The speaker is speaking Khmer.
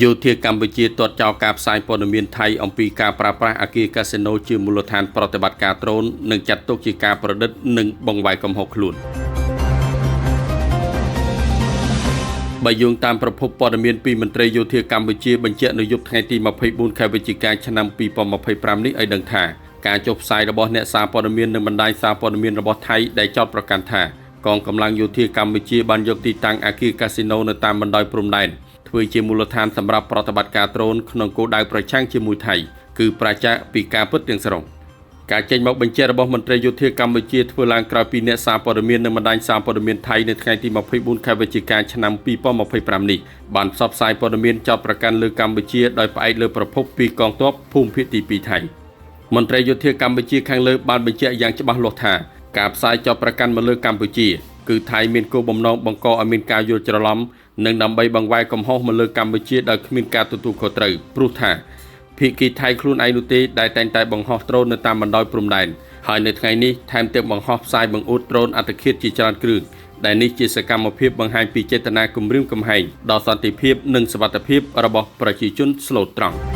យោធាកម្ពុជាទាត់ចោលការផ្សាយព័ត៌មានថៃអំពីការប្រើប្រាស់អគារកាស៊ីណូជាមូលដ្ឋានប្រតិបត្តិការដ្រូននិងចាត់ទុកជាការប្រឌិតនិងបង្វែរកំហុសខ្លួនបើយោងតាមប្រភពព័ត៌មានពីមន្ត្រីយោធាកម្ពុជាបញ្ជាក់នៅយប់ថ្ងៃទី24ខែវិច្ឆិកាឆ្នាំ2025នេះឲ្យដឹងថាការចុះផ្សាយរបស់អ្នកសារព័ត៌មាននិងបណ្ដាញសារព័ត៌មានរបស់ថៃដែលចោទប្រកាន់ថាកងកម្លាំងយោធាកម្ពុជាបានយកទីតាំងអគារកាស៊ីណូនៅតាមបណ្ដោយព្រំដែនធ្វើជាមូលដ្ឋានសម្រាប់ប្រតិបត្តិការដ្រូនក្នុងគោលដៅប្រឆាំងជាមួយថៃគឺប្រជាពីការពិតទាំងស្រុងការចេញមកបញ្ជាក់របស់មន្ត្រីយោធាកម្ពុជាធ្វើឡើងក្រោយពីអ្នកសារព័ត៌មាននិងបណ្ដាញសារព័ត៌មានថៃនៅថ្ងៃទី24ខែវិច្ឆិកាឆ្នាំ2025នេះបានផ្សព្វផ្សាយព័ត៌មានចោទប្រកាន់លើកម្ពុជាដោយផ្អែកលើប្រភពពីកងទ័ពភូមិភាគទី2ថៃមន្ត្រីយោធាកម្ពុជាខាងលើបានបញ្ជាក់យ៉ាងច្បាស់លាស់ថាការផ្សាយចោទប្រកាន់មកលើកម្ពុជាគឺថៃមានគោលបំណងបង្កឲ្យមានការយល់ច្រឡំនិងដើម្បីបង្វែរកំហុសមកលើកម្ពុជាដោយគ្មានការទទួលខុសត្រូវព្រោះថាភាគីថៃខ្លួនឯងនោះទេដែលតែងតែបង្ហោះដ្រូននៅតាមបណ្ដោយព្រំដែនហើយនៅថ្ងៃនេះថែមទាំងបង្ហោះផ្សាយបង្អួតដ្រូនអត្តឃាតជាច្រើនគ្រឿងដែលនេះជាសកម្មភាពបង្ហាញពីចេតនាគំរាមកំហែងដល់សន្តិភាពនិងសុវត្ថិភាពរបស់ប្រជាជនស្លូតត្រង់